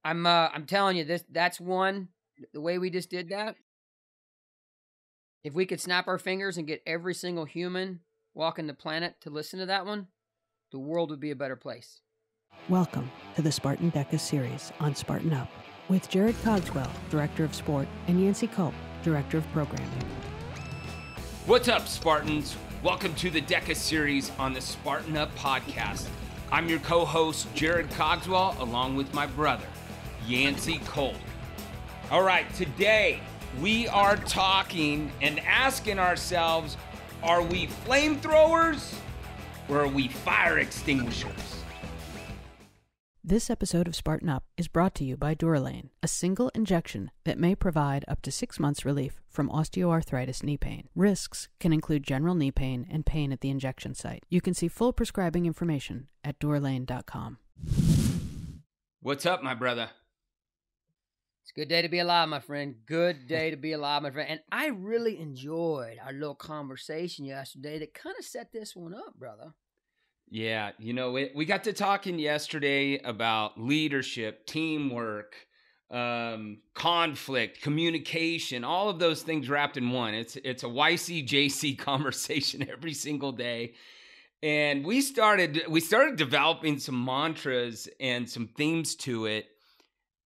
I'm telling you that's one, the way we just did that. If we could snap our fingers and get every single human walking the planet to listen to that one, the world would be a better place. Welcome to the Spartan DEKA Series on Spartan Up with Jarod Cogswell, Director of Sport, and Yancy Culp, Director of Programming. What's up, Spartans? Welcome to the DEKA Series on the Spartan Up Podcast. I'm your co-host, Jarod Cogswell, along with my brother, Yancy Culp. All right, today we are talking and asking ourselves, are we flamethrowers or are we fire extinguishers? This episode of Spartan Up is brought to you by Durolane, a single injection that may provide up to 6 months relief from osteoarthritis knee pain. Risks can include general knee pain and pain at the injection site. You can see full prescribing information at durolane.com. What's up, my brother? It's a good day to be alive, my friend. Good day to be alive, my friend. And I really enjoyed our little conversation yesterday that kind of set this one up, brother. Yeah, we got to talking yesterday about leadership, teamwork, conflict, communication, all of those things wrapped in one. It's a YCJC conversation every single day. And we started developing some mantras and some themes to it.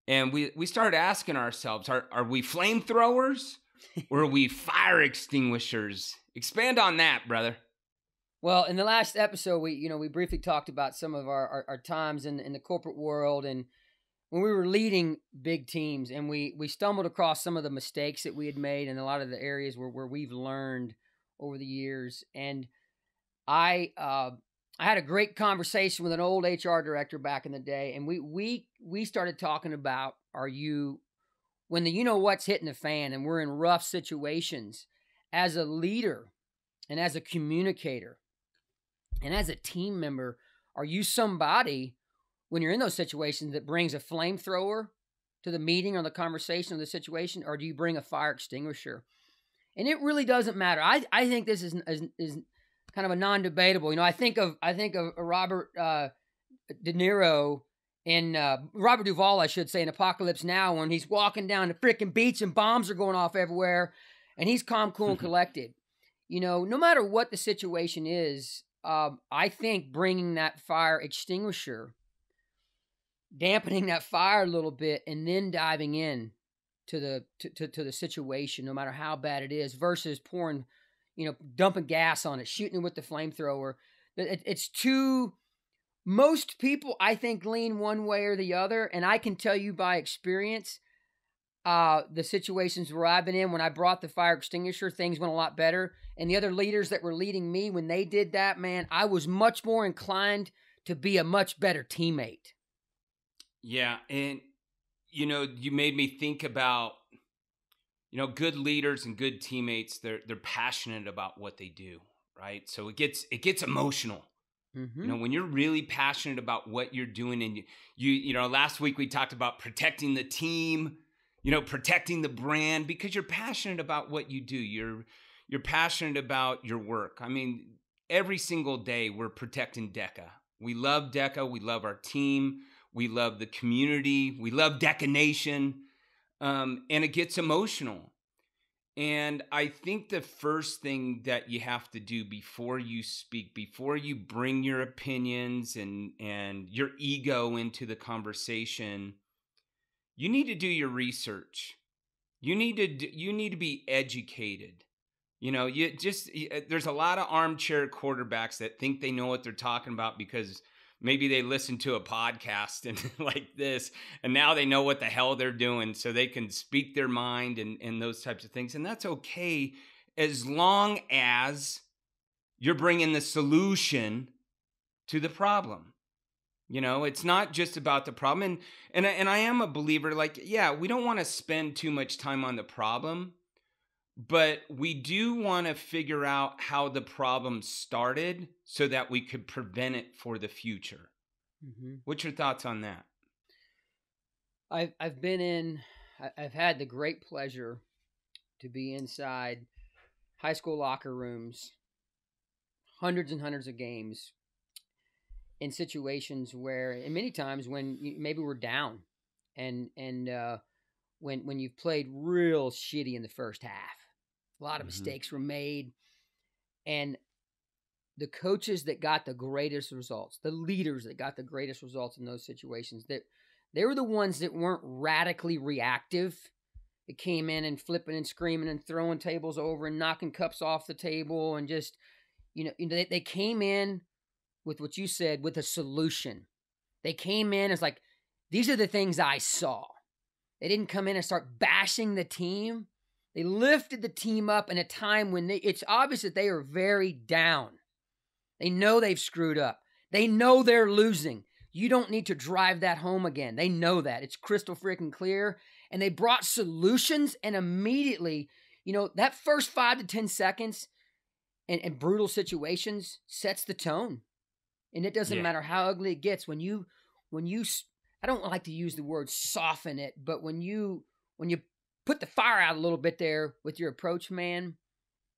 And we started asking ourselves, are we flamethrowers or are we fire extinguishers? Expand on that, brother. Well, in the last episode, we briefly talked about some of our times in the corporate world and when we were leading big teams, and we stumbled across some of the mistakes that we had made and a lot of the areas where we've learned over the years. And I had a great conversation with an old HR director back in the day, and we started talking about, when the what's hitting the fan and we're in rough situations, as a leader and as a communicator and as a team member, are you somebody, when you're in those situations, that brings a flamethrower to the meeting or the conversation or the situation, or do you bring a fire extinguisher? And it really doesn't matter. I think this is kind of a non-debatable. I think of Robert De Niro in Robert Duvall, I should say, in Apocalypse Now, when he's walking down the freaking beach and bombs are going off everywhere, and he's calm, cool, and collected. No matter what the situation is, I think bringing that fire extinguisher, dampening that fire a little bit, and then diving in to the situation, no matter how bad it is, versus pouring, dumping gas on it, shooting it with the flamethrower. It's too. Most people, I think, lean one way or the other, and I can tell you by experience, the situations where I've been in, when I brought the fire extinguisher, things went a lot better. And the other leaders that were leading me, when they did that, man, I was much more inclined to be a much better teammate. Yeah, and you made me think about, good leaders and good teammates. They're passionate about what they do, right? So it gets emotional. Mm-hmm. When you're really passionate about what you're doing, and you last week we talked about protecting the team, protecting the brand, because you're passionate about what you do. You're passionate about your work. I mean, every single day we're protecting DEKA. We love DEKA. We love our team. We love the community. We love DEKA Nation. And it gets emotional. And I think the first thing that you have to do before you speak, before you bring your opinions and your ego into the conversation, you need to do your research. You need to be educated. There's a lot of armchair quarterbacks that think they know what they're talking about because maybe they listen to a podcast and like this, and now they know what the hell they're doing, so they can speak their mind and those types of things. And that's okay, as long as you're bringing the solution to the problem. It's not just about the problem. And I am a believer, we don't want to spend too much time on the problem, but we do want to figure out how the problem started so that we could prevent it for the future. Mm-hmm. What's your thoughts on that? I've had the great pleasure to be inside high school locker rooms, hundreds and hundreds of games, in situations where, and many times when maybe we're down And when you've played real shitty in the first half, a lot of mistakes were made, and the coaches that got the greatest results, the leaders that got the greatest results in those situations, that they were the ones that weren't radically reactive. It came in and flipping and screaming and throwing tables over and knocking cups off the table, and just, they came in with what you said, with a solution. They came in as like, these are the things I saw. They didn't come in and start bashing the team. They lifted the team up in a time when it's obvious that they are very down. They know they've screwed up. They know they're losing. You don't need to drive that home again. They know that. It's crystal freaking clear. And they brought solutions, and immediately, that first 5 to 10 seconds and brutal situations sets the tone. And it doesn't matter how ugly it gets. When you, I don't like to use the word soften it, but when you put the fire out a little bit there with your approach, man,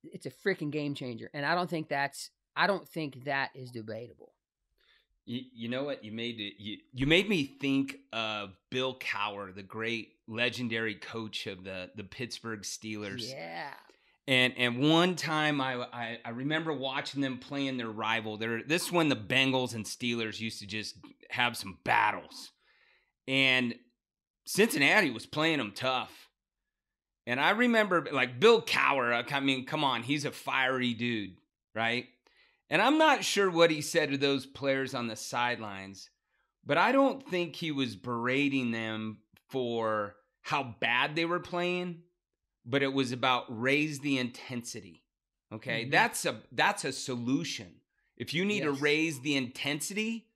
it's a freaking game changer. And I don't think that is debatable. You know what? You made me think of Bill Cowher, the great legendary coach of the Pittsburgh Steelers. Yeah. And one time I remember watching them playing their rival. This is when the Bengals and Steelers used to just have some battles. And Cincinnati was playing them tough. And I remember, like, Bill Cowher, I mean, come on, he's a fiery dude, right? And I'm not sure what he said to those players on the sidelines, but I don't think he was berating them for how bad they were playing, but it was about raise the intensity. Okay, that's a solution. If you need to raise the intensity,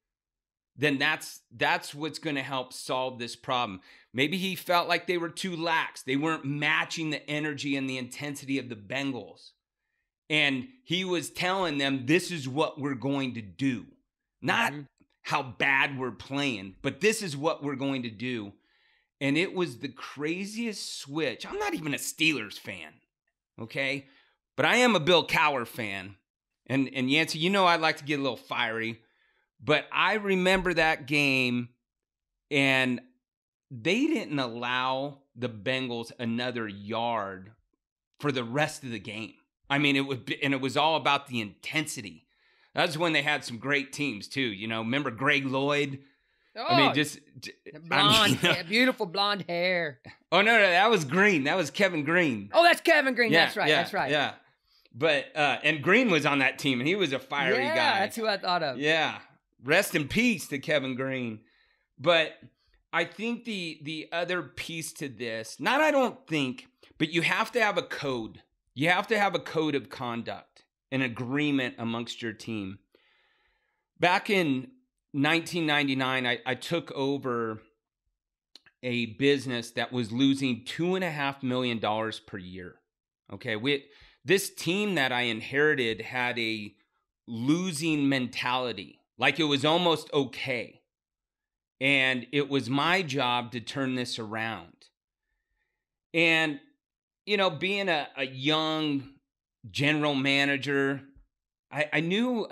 then that's what's going to help solve this problem. Maybe he felt like they were too lax. They weren't matching the energy and the intensity of the Bengals. And he was telling them, this is what we're going to do. Not how bad we're playing, but this is what we're going to do. And it was the craziest switch. I'm not even a Steelers fan, okay? But I am a Bill Cowher fan. And Yancy, I like to get a little fiery. But I remember that game, and they didn't allow the Bengals another yard for the rest of the game. I mean, it was all about the intensity. That's when they had some great teams too. Remember Greg Lloyd? Oh, I mean, just blonde, beautiful blonde hair. Oh no, that was Green. That was Kevin Green. Oh, that's Kevin Green. Yeah, that's right. Yeah, that's right. Yeah, but and Green was on that team, and he was a fiery guy. Yeah, that's who I thought of. Yeah, rest in peace to Kevin Green. But I think the other piece to this, but you have to have a code. You have to have a code of conduct, an agreement amongst your team. Back in 1999, I took over a business that was losing $2.5 million per year. Okay, this team that I inherited had a losing mentality, like it was almost okay. And it was my job to turn this around. And being a young general manager, I knew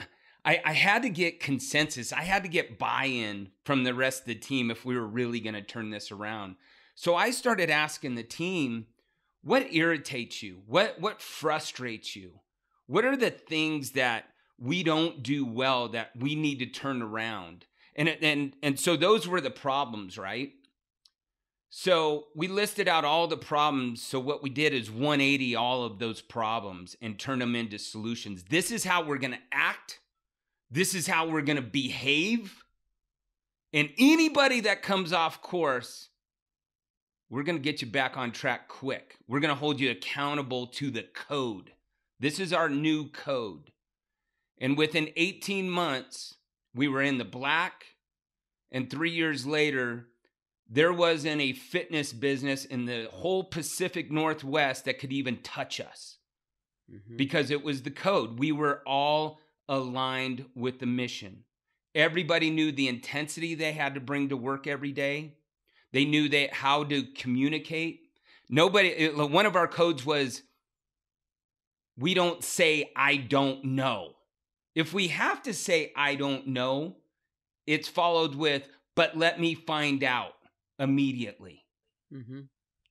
I had to get consensus. I had to get buy-in from the rest of the team if we were really going to turn this around. So I started asking the team, what irritates you? What frustrates you? What are the things that we don't do well that we need to turn around? And so those were the problems, right? So we listed out all the problems. So what we did is 180 all of those problems and turn them into solutions. This is how we're going to act. This is how we're going to behave. And anybody that comes off course, we're going to get you back on track quick. We're going to hold you accountable to the code. This is our new code. And within 18 months, we were in the black. And 3 years later, there wasn't a fitness business in the whole Pacific Northwest that could even touch us because it was the code. We were all aligned with the mission. Everybody knew the intensity they had to bring to work every day. They knew how to communicate. One of our codes was, we don't say, I don't know. If we have to say, I don't know, it's followed with, but let me find out. immediately. Mm-hmm.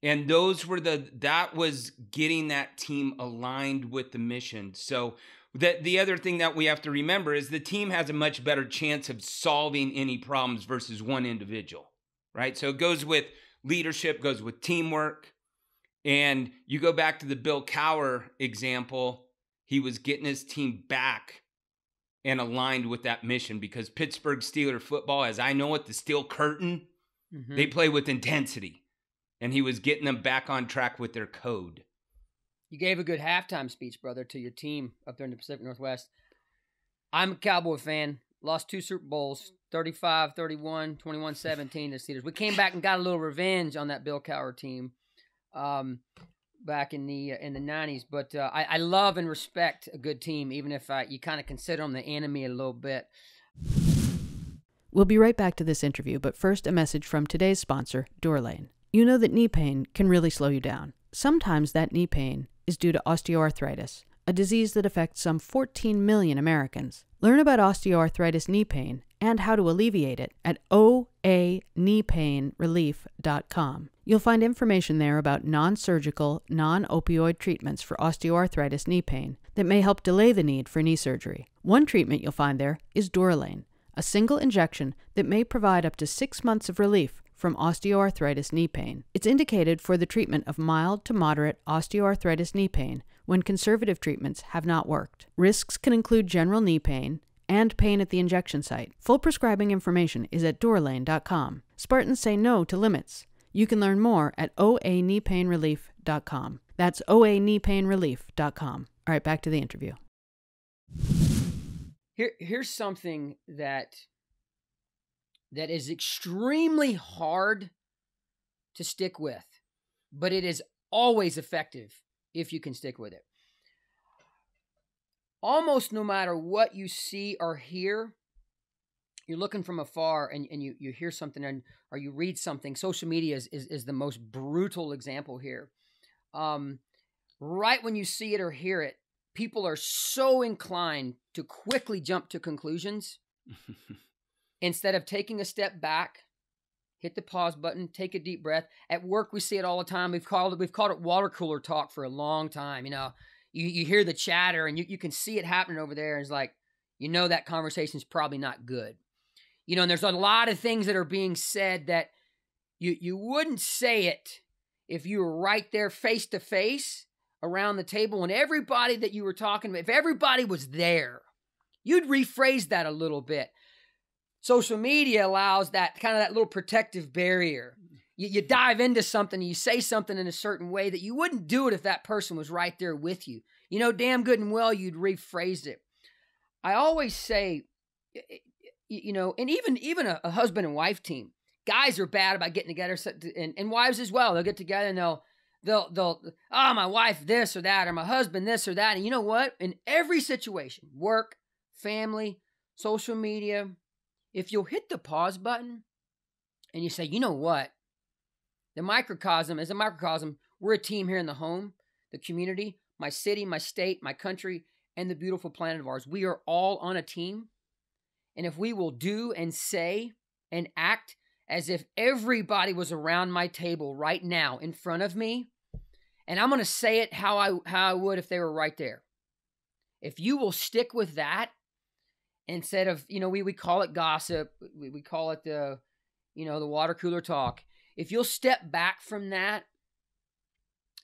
And that was getting that team aligned with the mission. So the other thing that we have to remember is the team has a much better chance of solving any problems versus one individual, right? So it goes with leadership, goes with teamwork. And you go back to the Bill Cowher example, he was getting his team back and aligned with that mission, because Pittsburgh Steelers football, as I know it, the Steel Curtain, Mm-hmm. they play with intensity. And he was getting them back on track with their code. You gave a good halftime speech, brother, to your team up there in the Pacific Northwest. I'm a Cowboy fan. Lost 2 Super Bowls, 35-31, 21-17 to Steelers. We came back and got a little revenge on that Bill Cowher team back in the 90s. But I love and respect a good team, even if you kind of consider them the enemy a little bit. We'll be right back to this interview, but first a message from today's sponsor, Durolane. You know that knee pain can really slow you down. Sometimes that knee pain is due to osteoarthritis, a disease that affects some 14 million Americans. Learn about osteoarthritis knee pain and how to alleviate it at oakneepainrelief.com. You'll find information there about non-surgical, non-opioid treatments for osteoarthritis knee pain that may help delay the need for knee surgery. One treatment you'll find there is Durolane, a single injection that may provide up to 6 months of relief from osteoarthritis knee pain. It's indicated for the treatment of mild to moderate osteoarthritis knee pain when conservative treatments have not worked. Risks can include general knee pain and pain at the injection site. Full prescribing information is at Durolane.com. Spartans say no to limits. You can learn more at oakneepainrelief.com. That's oakneepainrelief.com. All right, back to the interview. Here's something that is extremely hard to stick with, but it is always effective if you can stick with it. Almost no matter what you see or hear, you're looking from afar and you hear something or you read something. Social media is the most brutal example here. Right when you see it or hear it, people are so inclined to quickly jump to conclusions instead of taking a step back, hit the pause button, take a deep breath. At work, we see it all the time. We've called it water cooler talk for a long time. You know, you hear the chatter and you can see it happening over there. And it's like, you know, that conversation is probably not good. You know, and there's a lot of things that are being said that you wouldn't say it if you were right there face to face around the table and everybody that you were talking about, if everybody was there, you'd rephrase that a little bit. Social media allows that kind of that little protective barrier. You dive into something, you say something in a certain way that you wouldn't do it if that person was right there with you. You know, damn good and well, you'd rephrase it. I always say, you know, and even a husband and wife team, guys are bad about getting together, and wives as well. They'll get together and they'll, my wife this or that, or my husband this or that. And you know what? In every situation, work, family, social media, if you'll hit the pause button and you say, you know what? The microcosm is a microcosm. We're a team here in the home, the community, my city, my state, my country, and the beautiful planet of ours. We are all on a team. And if we will do and say and act as if everybody was around my table right now in front of me, and I'm going to say it how I would if they were right there. If you will stick with that, instead of, you know, we call it gossip, we call it the water cooler talk. If you'll step back from that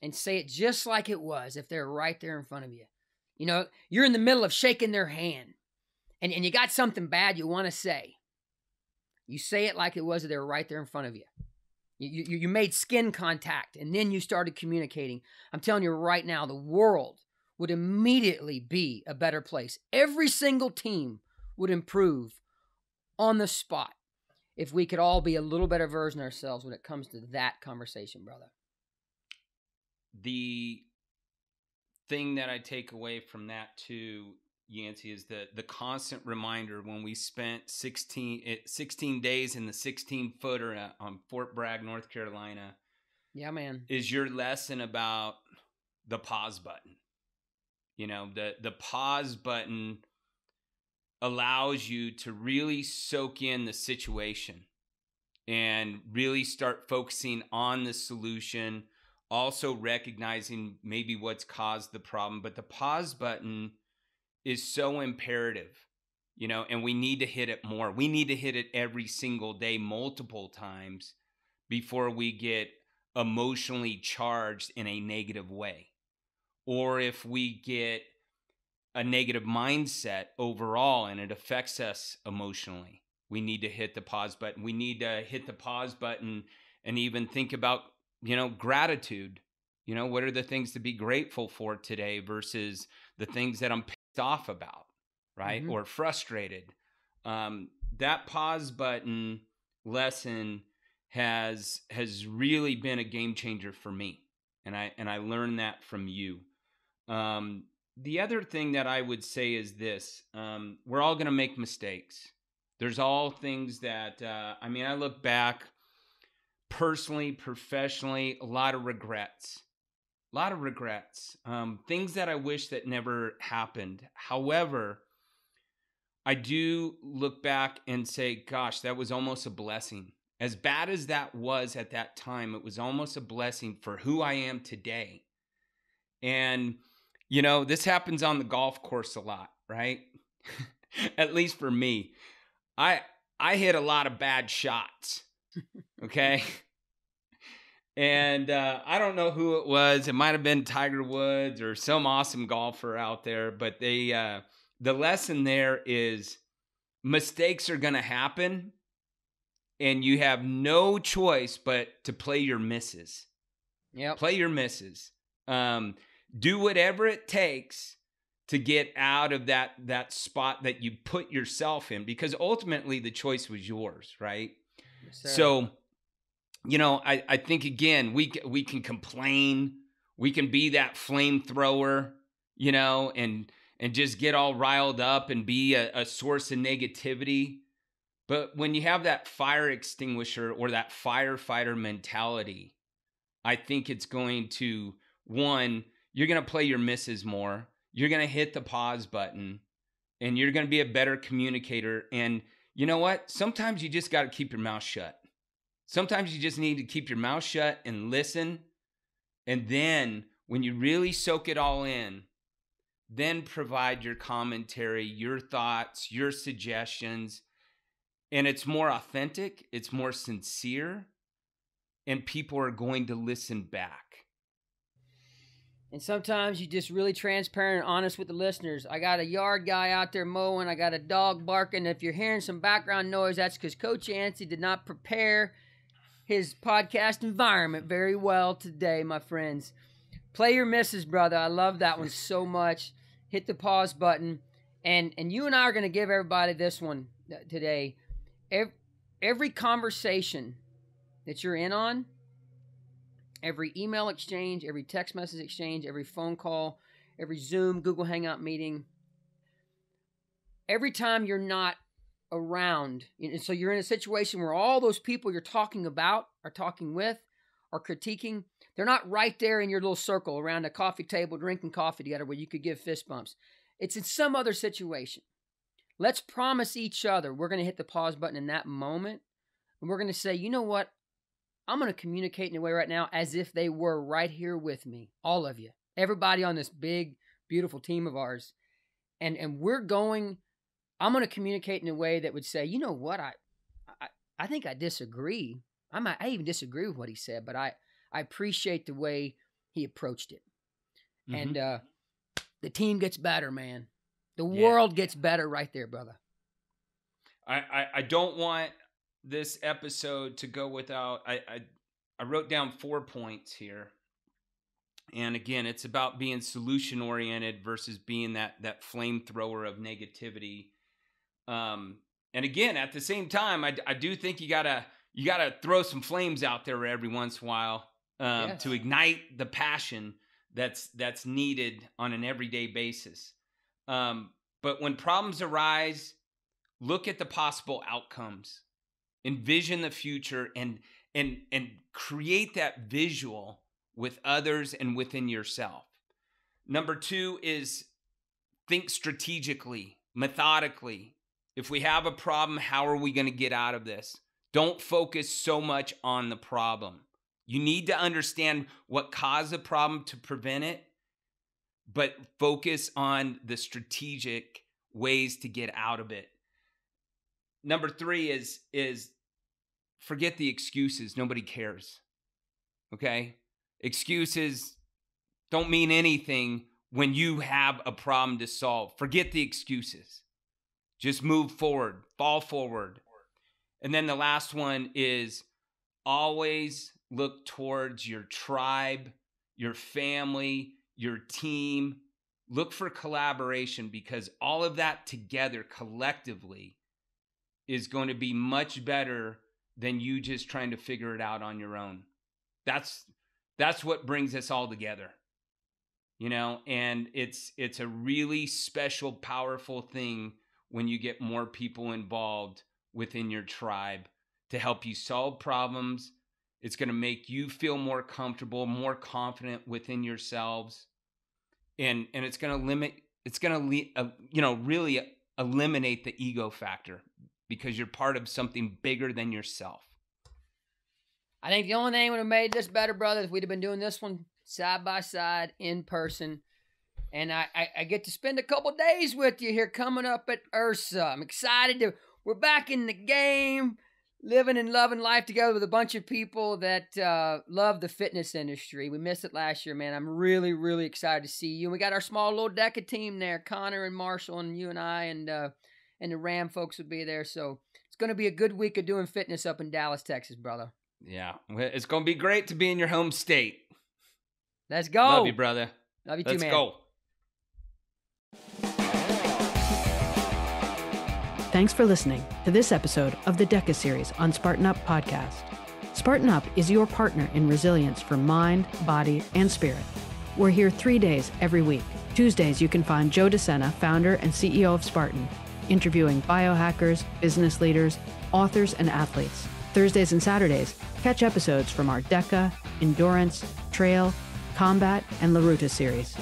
and say it just like it was, if they're right there in front of you, you know, you're in the middle of shaking their hand and you got something bad you want to say. You say it like it was if they were right there in front of you. You made skin contact and then you started communicating. I'm telling you right now, the world would immediately be a better place. Every single team would improve on the spot if we could all be a little better version of ourselves when it comes to that conversation, brother. The thing that I take away from that too, Yancy, is the constant reminder when we spent 16 days in the 16-footer on Fort Bragg, North Carolina. Yeah, man. Is your lesson about the pause button. You know, the pause button allows you to really soak in the situation and really start focusing on the solution, also recognizing maybe what's caused the problem. But the pause button is so imperative, and we need to hit it more. We need to hit it every single day, multiple times, before we get emotionally charged in a negative way. Or if we get a negative mindset overall and it affects us emotionally, we need to hit the pause button. We need to hit the pause button and even think about, gratitude. What are the things to be grateful for today versus the things that I'm pissed off about, right? Mm-hmm. Or frustrated. That pause button lesson has really been a game changer for me. And I learned that from you. The other thing that I would say is this. We're all going to make mistakes. There's all things that, I look back personally, professionally, a lot of regrets. Things that I wish that never happened. However, I do look back and say, gosh, that was almost a blessing. As bad as that was at that time, it was almost a blessing for who I am today. And, this happens on the golf course a lot, right? At least for me. I hit a lot of bad shots, okay? And I don't know who it was. It might have been Tiger Woods or some awesome golfer out there. But the lesson there is mistakes are going to happen. And you have no choice but to play your misses. Yep. Play your misses. Do whatever it takes to get out of that spot that you put yourself in, because ultimately the choice was yours, right? Yes, sir. So, I think, again, we can complain. We can be that flamethrower, and just get all riled up and be a source of negativity. But when you have that fire extinguisher or that firefighter mentality, I think it's going to, one, you're going to play your misses more. You're going to hit the pause button, and you're going to be a better communicator. And you know what? Sometimes you just got to keep your mouth shut. Sometimes you just need to keep your mouth shut and listen. And then when you really soak it all in, then provide your commentary, your thoughts, your suggestions. And it's more authentic, it's more sincere, and people are going to listen back. And sometimes you just really transparent and honest with the listeners. I got a yard guy out there mowing. I got a dog barking. If you're hearing some background noise, that's because Coach Yancy did not prepare his podcast environment very well today, my friends. Play your misses, brother. I love that one so much. Hit the pause button. And you and I are going to give everybody this one today. Every conversation that you're in on, every email exchange, every text message exchange, every phone call, every Zoom, Google Hangout meeting, every time you're not around, and so you're in a situation where all those people you're talking about, are talking with, are critiquing, they're not right there in your little circle around a coffee table drinking coffee together where you could give fist bumps. It's in some other situation. Let's promise each other we're going to hit the pause button in that moment, and we're going to say, you know what? I'm going to communicate in a way right now as if they were right here with me, all of you, everybody on this big, beautiful team of ours. And I'm going to communicate in a way that would say, you know what? I think I disagree. I even disagree with what he said, but I appreciate the way he approached it. Mm-hmm. And the team gets better, man. The world gets better right there, brother. I don't want this episode to go without, I wrote down 4 points here. And again, it's about being solution oriented versus being that flamethrower of negativity. And again, at the same time, I do think you gotta throw some flames out there every once in a while to ignite the passion that's needed on an everyday basis. But when problems arise, look at the possible outcomes. Envision the future and create that visual with others and within yourself. Number 2 is think strategically, methodically. If we have a problem, how are we going to get out of this? Don't focus so much on the problem. You need to understand what caused the problem to prevent it, but focus on the strategic ways to get out of it. Number 3 is forget the excuses. Nobody cares. Okay? Excuses don't mean anything when you have a problem to solve. Forget the excuses. Just move forward, fall forward. And then the last one is always look towards your tribe, your family, your team. Look for collaboration, because all of that together collectively is going to be much better than you just trying to figure it out on your own. That's what brings us all together. You know, and it's a really special, powerful thing when you get more people involved within your tribe to help you solve problems. It's going to make you feel more comfortable, more confident within yourselves. And it's going to really eliminate the ego factor, because you're part of something bigger than yourself. I think the only thing that would have made this better, brother, is we'd have been doing this one side by side in person. And I get to spend a couple days with you here coming up at Ursa. I'm excited we're back in the game, living and loving life together with a bunch of people that love the fitness industry. We missed it last year, man. I'm really, really excited to see you. And we got our small little DEKA team there, Connor and Marshall and you and I, and the Ram folks will be there. So it's going to be a good week of doing fitness up in Dallas, Texas, brother. Yeah, it's going to be great to be in your home state. Let's go. Love you, brother. Love you too, man. Let's go. Thanks for listening to this episode of the DEKA Series on Spartan Up Podcast. Spartan Up is your partner in resilience for mind, body, and spirit. We're here 3 days every week. Tuesdays, you can find Joe DeSena, founder and CEO of Spartan, interviewing biohackers, business leaders, authors, and athletes. Thursdays and Saturdays, catch episodes from our DEKA, Endurance, Trail, Combat, and La Ruta series.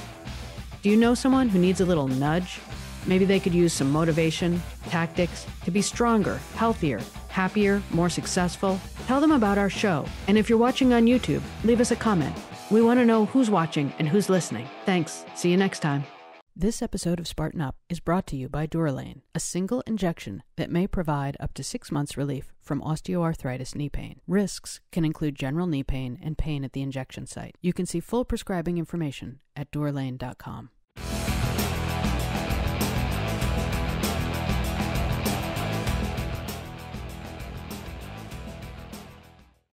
Do you know someone who needs a little nudge? Maybe they could use some motivation, tactics to be stronger, healthier, happier, more successful. Tell them about our show. And if you're watching on YouTube, leave us a comment. We want to know who's watching and who's listening. Thanks. See you next time. This episode of Spartan Up is brought to you by Durolane, a single injection that may provide up to 6 months relief from osteoarthritis knee pain. Risks can include general knee pain and pain at the injection site. You can see full prescribing information at durolane.com.